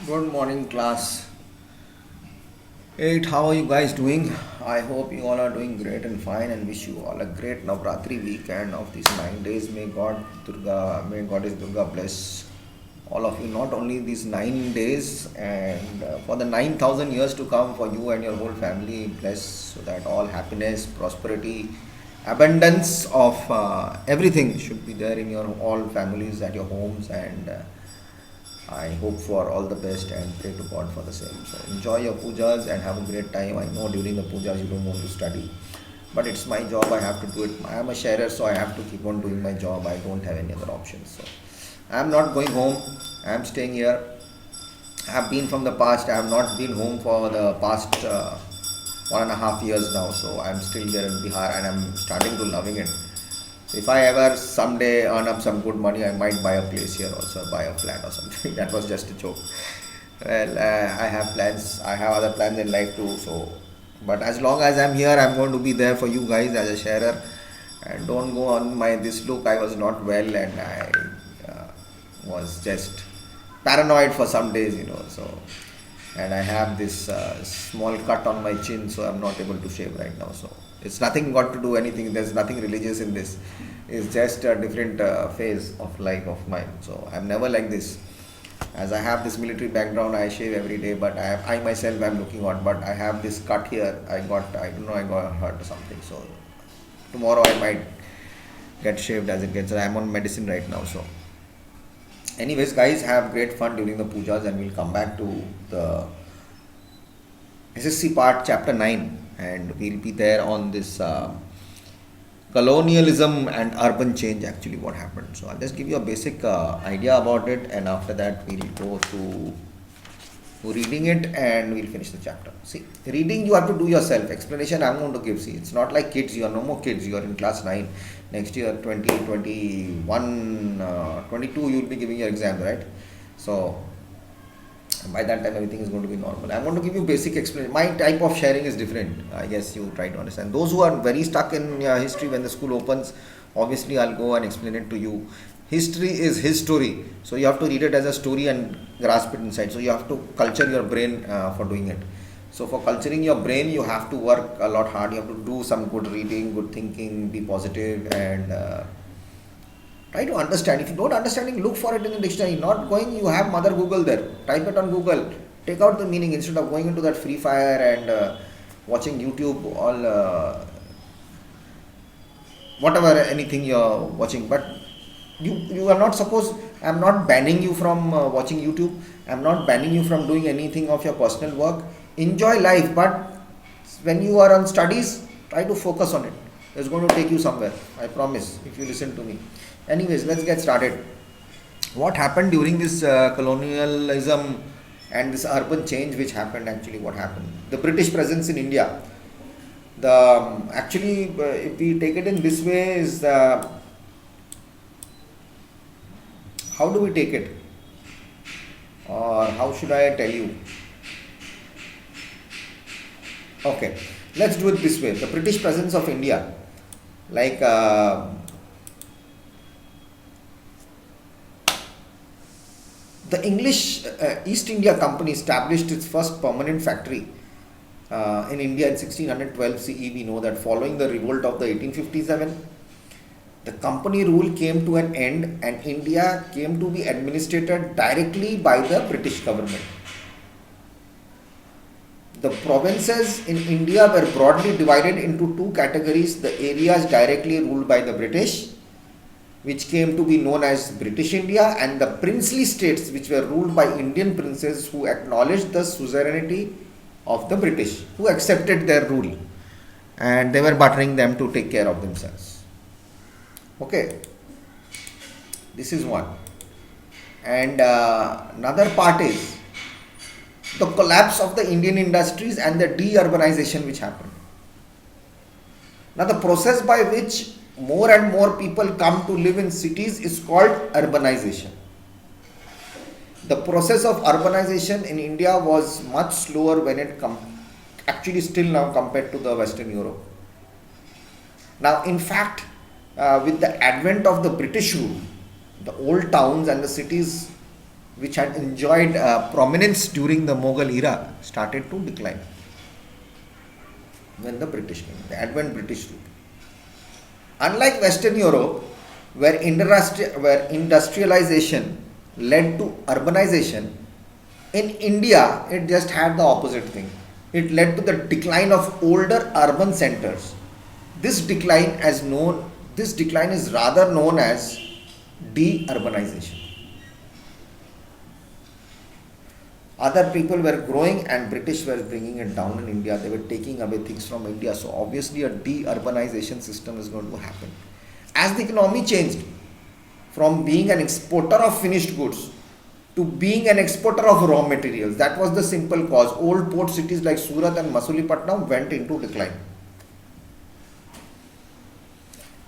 Good morning, class 8. How are you guys doing? I hope you all are doing great and fine, and wish you all a great Navratri weekend of these 9 days. May Goddess Durga bless all of you. Not only these 9 days, and for the 9,000 years to come, for you and your whole family, bless so that all happiness, prosperity, abundance of everything should be there in your all families at your homes and. I hope for all the best and pray to God for the same. So enjoy your pujas and have a great time. I know during the pujas you don't want to study, but it's my job. I have to do it. I am a sharer, so I have to keep on doing my job. I don't have any other options. So I am not going home. I am staying here. I have been from the past. I have not been home for the past 1.5 years now. So I am still here in Bihar and I am starting to loving it. So if I ever someday earn up some good money, I might buy a place here also, buy a flat or something. That was just a joke. Well, I have plans. I have other plans in life too. So, but as long as I'm here, I'm going to be there for you guys as a sharer. And don't go on my this look. I was not well, and I was just paranoid for some days, So, and I have this small cut on my chin, so I'm not able to shave right now. So it's nothing got to do anything. There's nothing religious in this. It's just a different phase of life of mine. So I'm never like this. As I have this military background, I shave every day. But I myself am looking odd. But I have this cut here. I don't know, I got hurt or something. So tomorrow I might get shaved as it gets. I'm on medicine right now. So anyways, guys, have great fun during the pujas, and we'll come back to the SSC part, chapter 9, and we'll be there on this colonialism and urban change, actually, what happened. So, I'll just give you a basic idea about it, and after that, we'll go to reading it and we'll finish the chapter. See, reading you have to do yourself. Explanation I'm going to give. See, it's not like kids. You are no more kids. You are in class 9. Next year, 2021, 22, you'll be giving your exam, right? So by that time, everything is going to be normal. I'm going to give you basic explanation. My type of sharing is different. I guess you try to understand. Those who are very stuck in history when the school opens, obviously I'll go and explain it to you. History is his story, so you have to read it as a story and grasp it inside. So you have to culture your brain for doing it. So for culturing your brain, you have to work a lot hard. You have to do some good reading, good thinking, be positive, and try to understand. If you don't understanding, look for it in the dictionary. Not going, you have Mother Google there. Type it on Google. Take out the meaning instead of going into that Free Fire and watching YouTube, all whatever anything you're watching. But you are not supposed. I'm not banning you from watching YouTube. I'm not banning you from doing anything of your personal work. Enjoy life, but when you are on studies, try to focus on it. It's going to take you somewhere, I promise, if you listen to me. Anyways, let's get started. What happened during this colonialism and this urban change which happened, actually what happened? The British presence in India. If we take it in this way, is how do we take it? Or how should I tell you? Okay, let's do it this way. The British presence of India, like the English East India Company established its first permanent factory in India in 1612 CE. We know that following the revolt of the 1857, the company rule came to an end and India came to be administered directly by the British government. The provinces in India were broadly divided into two categories: the areas directly ruled by the British, which came to be known as British India, and the princely states, which were ruled by Indian princes who acknowledged the suzerainty of the British, who accepted their rule, and they were buttering them to take care of themselves. Okay, this is one. And another part is the collapse of the Indian industries and the de-urbanization which happened. Now, the process by which more and more people come to live in cities is called urbanization. The process of urbanization in India was much slower when it actually still now compared to the Western Europe. Now, in fact, with the advent of the British rule, the old towns and the cities which had enjoyed prominence during the Mughal era, started to decline when the British came, the advent British rule. Unlike Western Europe, where industrialization led to urbanization, in India it just had the opposite thing. It led to the decline of older urban centers. This decline, this decline is rather known as de-urbanization. Other people were growing and British were bringing it down in India. They were taking away things from India. So obviously a de-urbanization system is going to happen. As the economy changed from being an exporter of finished goods to being an exporter of raw materials, that was the simple cause. Old port cities like Surat and Masulipatam went into decline.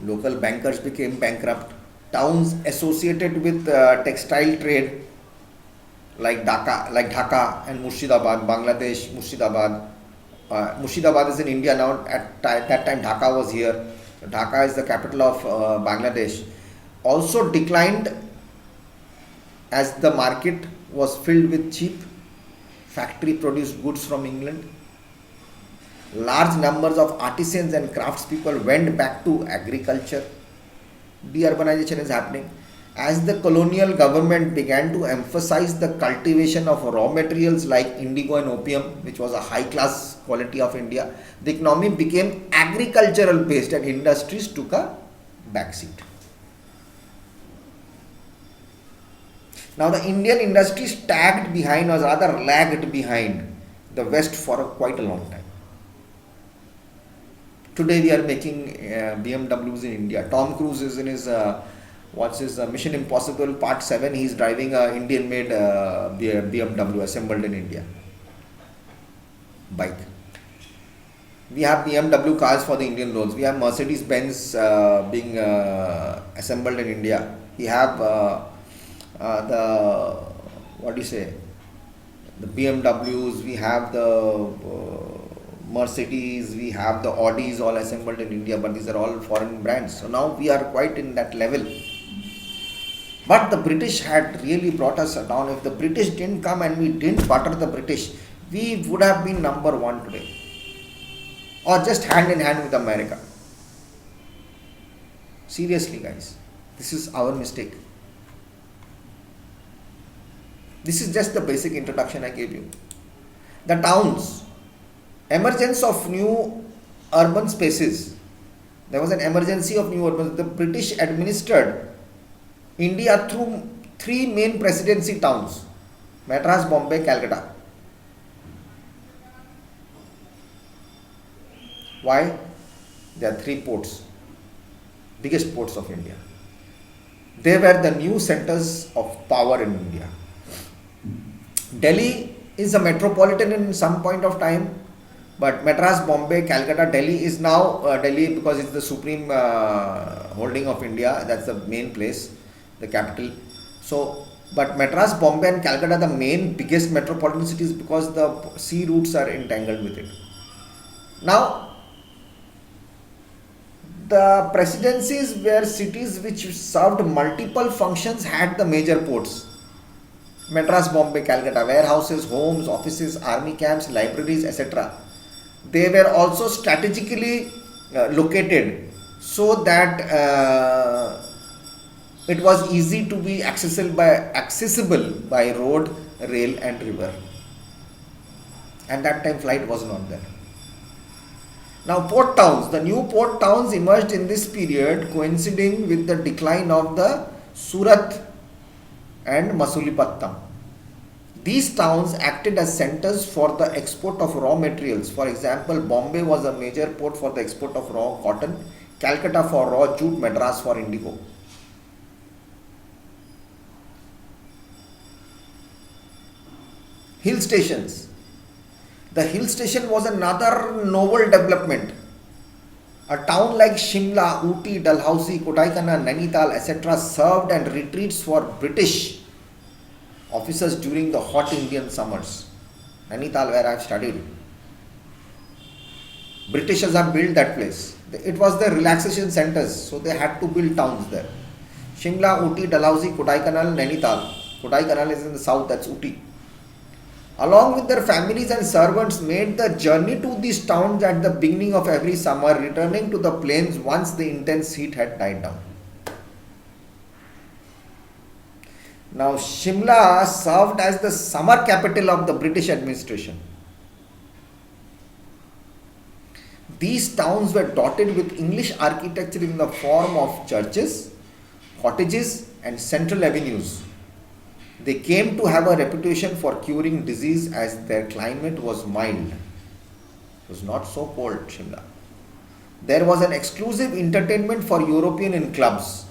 Local bankers became bankrupt. Towns associated with textile trade like Dhaka and Murshidabad, Bangladesh, Murshidabad. Murshidabad is in India now. At that time, Dhaka was here. Dhaka is the capital of Bangladesh. Also declined as the market was filled with cheap factory produced goods from England. Large numbers of artisans and craftspeople went back to agriculture. De-urbanization is happening. As the colonial government began to emphasize the cultivation of raw materials like indigo and opium, which was a high class quality of India, the economy became agricultural based and industries took a backseat. Now the Indian industry lagged behind the West for quite a long time. Today we are making BMWs in India. Tom Cruise is in his Mission Impossible Part 7. He is driving a Indian made BMW assembled in India bike. We have BMW cars for the Indian roads. We have Mercedes Benz being assembled in India. We have the BMWs, we have the Mercedes, we have the Audis all assembled in India, but these are all foreign brands. So now we are quite in that level. But the British had really brought us down. If the British didn't come and we didn't butter the British, we would have been number one today. Or just hand in hand with America. Seriously guys, this is our mistake. This is just the basic introduction I gave you. The towns, emergence of new urban spaces. There was an emergency of new urban. The British administered India through three main presidency towns: Madras, Bombay, Calcutta. Why? There are three ports, biggest ports of India. They were the new centers of power in India. Delhi is a metropolitan in some point of time, but Madras, Bombay, Calcutta, Delhi is now Delhi because it's the supreme holding of India. That's the main place, the capital. So, but Madras, Bombay and Calcutta are the main biggest metropolitan cities because the sea routes are entangled with it. Now, the presidencies were cities which served multiple functions, had the major ports. Madras, Bombay, Calcutta, warehouses, homes, offices, army camps, libraries, etc. They were also strategically located so that it was easy to be accessible by road, rail and river. And that time flight was not there. Now port towns, the new port towns emerged in this period coinciding with the decline of the Surat and Masulipatam. These towns acted as centers for the export of raw materials. For example, Bombay was a major port for the export of raw cotton, Calcutta for raw jute, Madras for indigo. Hill stations. The hill station was another novel development. A town like Shimla, Ooty, Dalhousie, Kodaikanal, Nainital, etc. served as retreats for British officers during the hot Indian summers. Nainital, where I have studied. Britishers have built that place. It was the relaxation centers, so they had to build towns there. Shimla, Ooty, Dalhousie, Kodaikanal, Nainital. Kodaikanal is in the south, that's Uti. Along with their families and servants, made the journey to these towns at the beginning of every summer, returning to the plains once the intense heat had died down. Now, Shimla served as the summer capital of the British administration. These towns were dotted with English architecture in the form of churches, cottages, and central avenues. They came to have a reputation for curing disease as their climate was mild. It was not so cold, Shimla. There was an exclusive entertainment for European in clubs.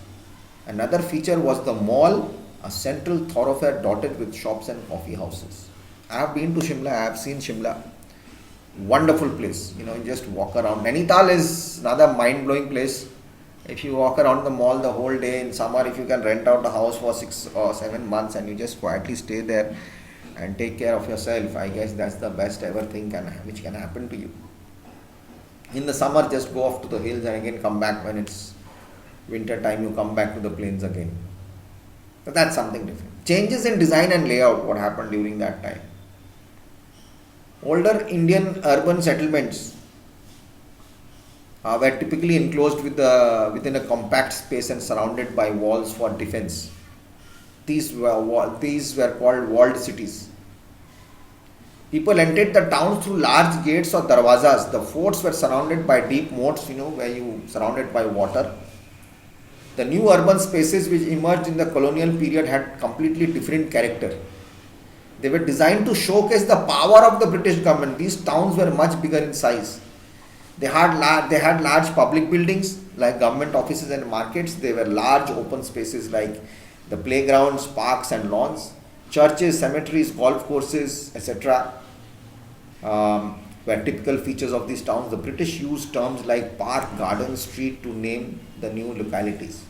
Another feature was the mall, a central thoroughfare dotted with shops and coffee houses. I have been to Shimla, I have seen Shimla. Wonderful place. You just walk around. Nainital is another mind-blowing place. If you walk around the mall the whole day in summer, if you can rent out a house for 6 or 7 months and you just quietly stay there and take care of yourself, I guess that's the best ever thing which can happen to you. In the summer, just go off to the hills and again come back when it's winter time, you come back to the plains again. But that's something different. Changes in design and layout, what happened during that time. Older Indian urban settlements were typically enclosed within a compact space and surrounded by walls for defense. These were called walled cities. People entered the towns through large gates or darwazas. The forts were surrounded by deep moats, where you surrounded by water. The new urban spaces which emerged in the colonial period had completely different character. They were designed to showcase the power of the British government. These towns were much bigger in size. They had large public buildings like government offices and markets. They were large open spaces like the playgrounds, parks and lawns. Churches, cemeteries, golf courses, etc. Were typical features of these towns. The British used terms like park, garden, street to name the new localities.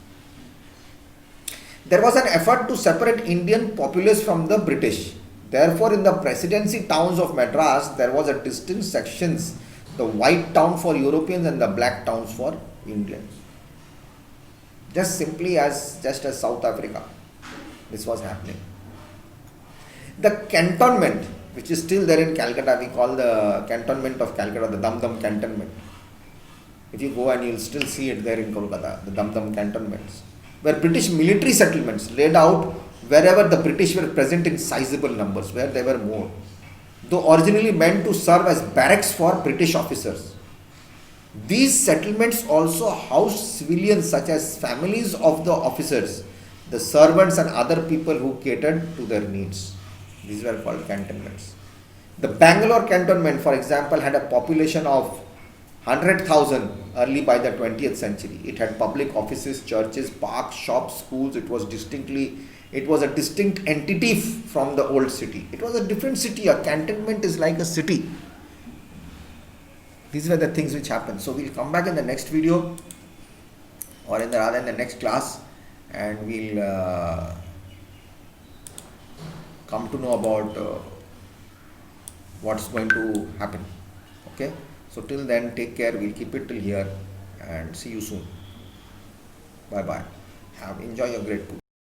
There was an effort to separate Indian populace from the British. Therefore, in the presidency towns of Madras, there was a distinct sections, the white town for Europeans and the black towns for Indians. Just as South Africa, this was happening. The cantonment, which is still there in Calcutta, we call the cantonment of Calcutta, the Dum Dum cantonment. If you go and you'll still see it there in Kolkata, the Dum Dum cantonments, where British military settlements laid out wherever the British were present in sizable numbers, where they were more, though originally meant to serve as barracks for British officers. These settlements also housed civilians such as families of the officers, the servants and other people who catered to their needs. These were called cantonments. The Bangalore cantonment, for example, had a population of 100,000 early by the 20th century. It had public offices, churches, parks, shops, schools. It was a distinct entity from the old city. It was a different city. A cantonment is like a city. These were the things which happened. So we'll come back in the next video or in the next class, and we'll come to know about what's going to happen. Okay. So till then, take care. We'll keep it till here and see you soon. Bye bye. Enjoy your great food.